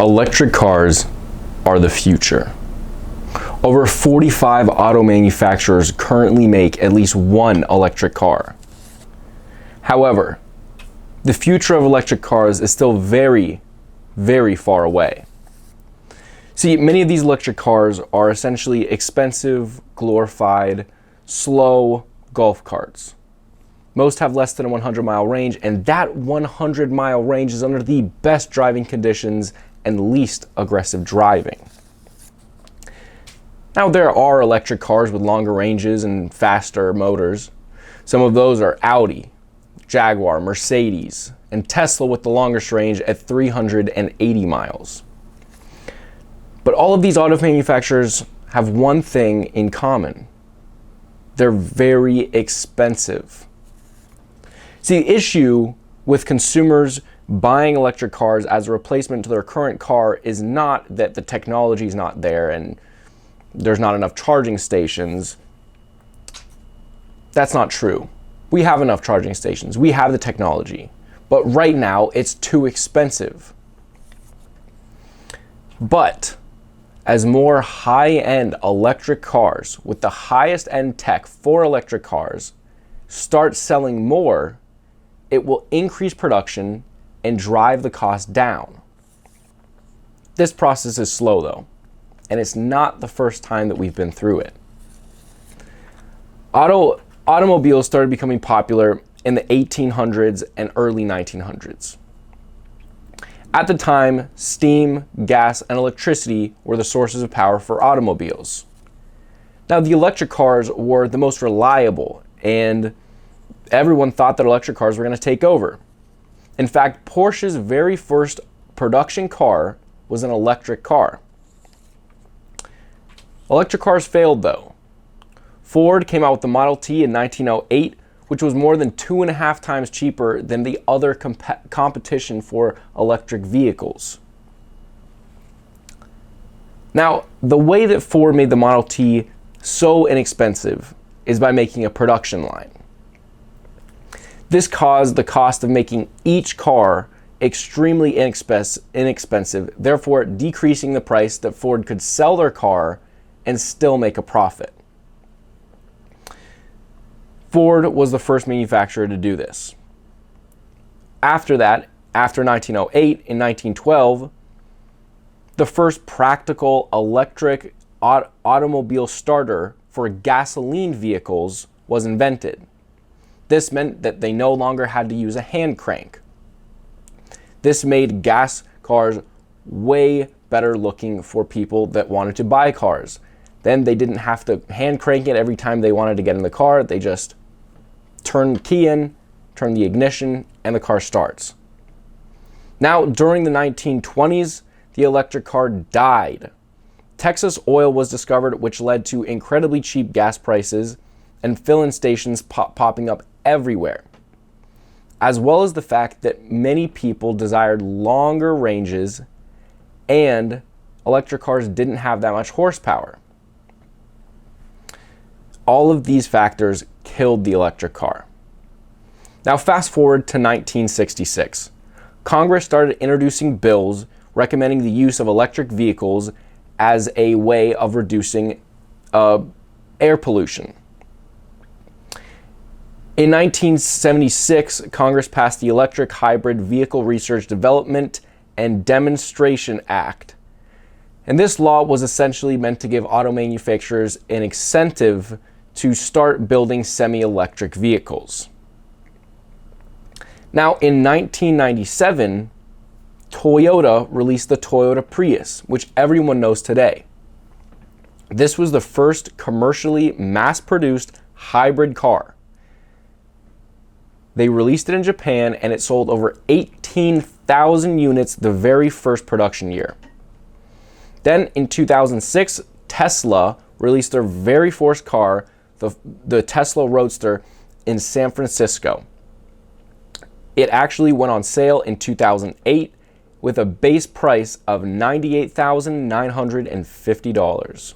Electric cars are the future. Over 45 auto manufacturers currently make at least one electric car. However, the future of electric cars is still very, very far away. See, many of these electric cars are essentially expensive, glorified, slow golf carts. Most have less than a 100-mile range, and that 100-mile range is under the best driving conditions and least aggressive driving. Now, there are electric cars with longer ranges and faster motors. Some of those are Audi, Jaguar, Mercedes, and Tesla with the longest range at 380 miles. But all of these auto manufacturers have one thing in common. They're very expensive. See, the issue with consumers buying electric cars as a replacement to their current car is not that the technology is not there and there's not enough charging stations. That's not true. We have enough charging stations. We have the technology. But right now, it's too expensive. But as more high-end electric cars with the highest end tech for electric cars start selling more, it will increase production and drive the cost down. This process is slow though, and it's not the first time that we've been through it. Automobiles started becoming popular in the 1800s and early 1900s. At the time, steam, gas, and electricity were the sources of power for automobiles. Now, the electric cars were the most reliable, and everyone thought that electric cars were going to take over. In fact, Porsche's very first production car was an electric car. Electric cars failed though. Ford came out with the Model T in 1908, which was more than 2.5 times cheaper than the other competition for electric vehicles. Now, the way that Ford made the Model T so inexpensive is by making a production line. This caused the cost of making each car extremely inexpensive, therefore decreasing the price that Ford could sell their car and still make a profit. Ford was the first manufacturer to do this. After that, after 1908, in 1912, the first practical electric automobile starter for gasoline vehicles was invented. This meant that they no longer had to use a hand crank. This made gas cars way better looking for people that wanted to buy cars. Then they didn't have to hand crank it every time they wanted to get in the car. They just turn the key in, turn the ignition, and the car starts. Now, during the 1920s, the electric car died. Texas oil was discovered, which led to incredibly cheap gas prices and fill-in stations popping up everywhere, as well as the fact that many people desired longer ranges and electric cars didn't have that much horsepower. All of these factors killed the electric car. Now fast forward to 1966. Congress started introducing bills recommending the use of electric vehicles as a way of reducing air pollution. In 1976, Congress passed the Electric Hybrid Vehicle Research Development and Demonstration Act. And this law was essentially meant to give auto manufacturers an incentive to start building semi-electric vehicles. Now, in 1997, Toyota released the Toyota Prius, which everyone knows today. This was the first commercially mass-produced hybrid car. They released it in Japan, and it sold over 18,000 units the very first production year. Then in 2006, Tesla released their very first car, the Tesla Roadster, in San Francisco. It actually went on sale in 2008 with a base price of $98,950.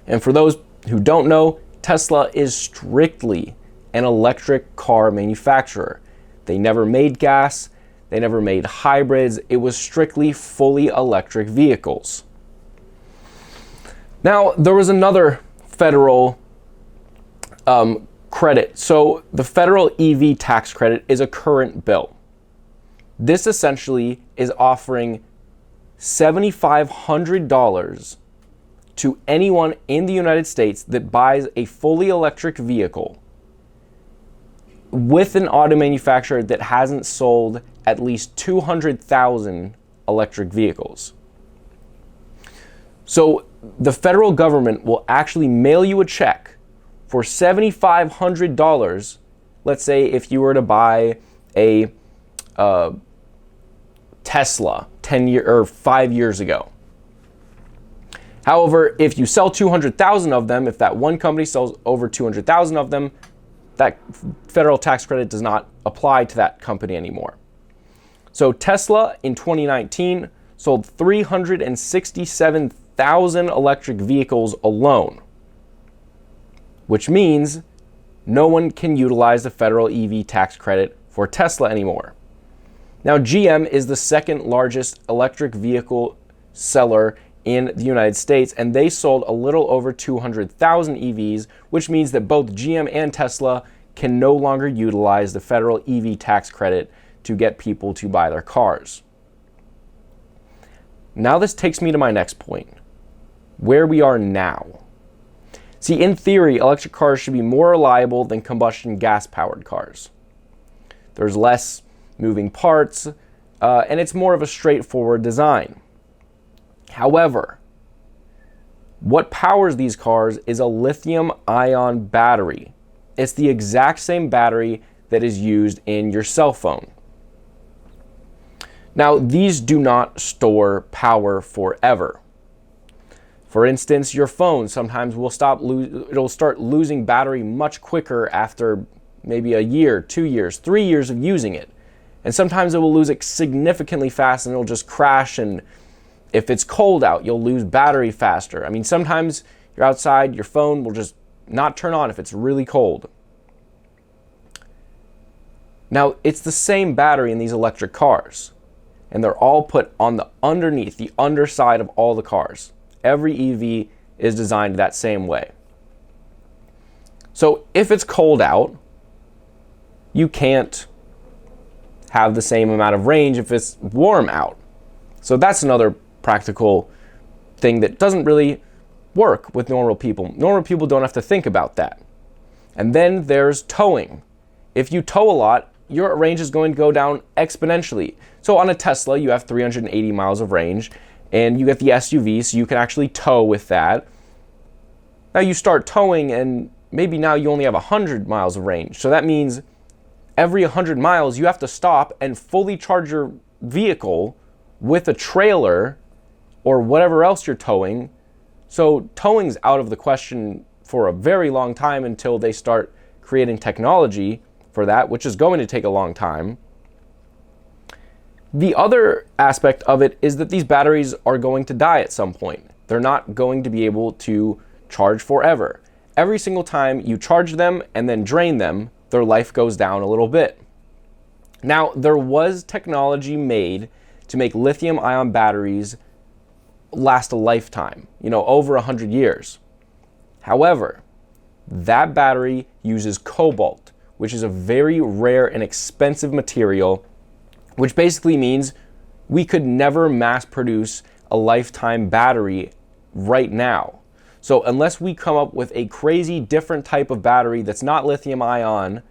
And for those who don't know, Tesla is strictly an electric car manufacturer. They never made gas. They never made hybrids. It was strictly fully electric vehicles. Now, there was another federal credit. So the federal EV tax credit is a current bill. This essentially is offering $7,500 to anyone in the United States that buys a fully electric vehicle with an auto manufacturer that hasn't sold at least 200,000 electric vehicles. So the federal government will actually mail you a check for $7,500. Let's say if you were to buy a Tesla 5 years ago. However, if you sell 200,000 of them, if that one company sells over 200,000 of them, that federal tax credit does not apply to that company anymore. So Tesla in 2019 sold 367,000 electric vehicles alone, which means no one can utilize the federal EV tax credit for Tesla anymore. Now, GM is the second largest electric vehicle seller in the United States, and they sold a little over 200,000 EVs, which means that both GM and Tesla can no longer utilize the federal EV tax credit to get people to buy their cars. Now this takes me to my next point, where we are now. See, in theory, electric cars should be more reliable than combustion gas-powered cars. There's less moving parts, and it's more of a straightforward design. However, what powers these cars is a lithium-ion battery. It's the exact same battery that is used in your cell phone. Now, these do not store power forever. For instance, your phone sometimes will it'll start losing battery much quicker after maybe a year, 2 years, 3 years of using it. And sometimes it will lose it significantly fast and it'll just crash, and if it's cold out, you'll lose battery faster. I mean, sometimes you're outside, your phone will just not turn on if it's really cold. Now, it's the same battery in these electric cars, and they're all put on the underside of all the cars. Every EV is designed that same way. So if it's cold out, you can't have the same amount of range if it's warm out. So that's another practical thing that doesn't really work with normal people. Normal people don't have to think about that. And then there's towing. If you tow a lot, your range is going to go down exponentially. So on a Tesla, you have 380 miles of range, and you get the SUV, so you can actually tow with that. Now you start towing, and maybe now you only have 100 miles of range. So that means every 100 miles, you have to stop and fully charge your vehicle with a trailer or whatever else you're towing. So towing's out of the question for a very long time until they start creating technology for that, which is going to take a long time. The other aspect of it is that these batteries are going to die at some point. They're not going to be able to charge forever. Every single time you charge them and then drain them, their life goes down a little bit. Now, there was technology made to make lithium-ion batteries last a lifetime, over 100 years. However, that battery uses cobalt, which is a very rare and expensive material, which basically means we could never mass produce a lifetime battery right now. So unless we come up with a crazy different type of battery that's not lithium ion,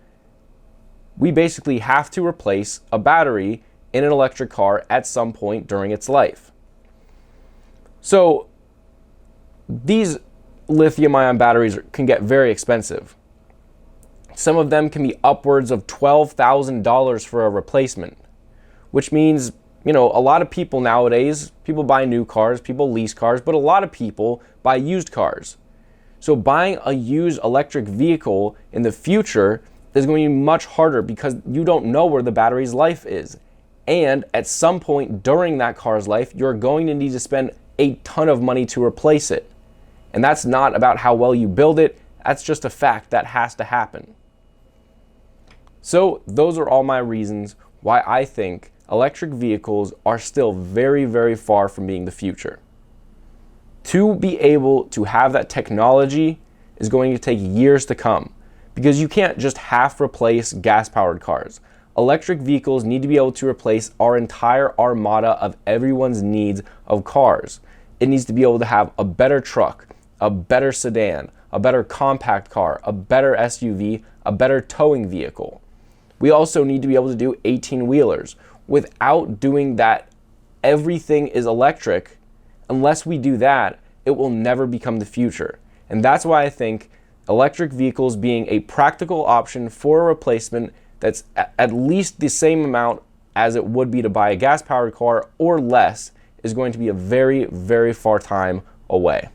we basically have to replace a battery in an electric car at some point during its life. So these lithium-ion batteries can get very expensive. Some of them can be upwards of $12,000 for a replacement, which means, a lot of people nowadays, people buy new cars, people lease cars, but a lot of people buy used cars. So buying a used electric vehicle in the future is going to be much harder because you don't know where the battery's life is. And at some point during that car's life, you're going to need to spend a ton of money to replace it. And that's not about how well you build it. That's just a fact that has to happen. So those are all my reasons why I think electric vehicles are still very, very far from being the future. To be able to have that technology is going to take years to come, because you can't just half replace gas-powered cars. Electric vehicles need to be able to replace our entire armada of everyone's needs of cars. It needs to be able to have a better truck, a better sedan, a better compact car, a better SUV, a better towing vehicle. We also need to be able to do 18-wheelers. Without doing that, everything is electric. Unless we do that, it will never become the future. And that's why I think electric vehicles being a practical option for a replacement that's at least the same amount as it would be to buy a gas-powered car or less is going to be a very, very far time away.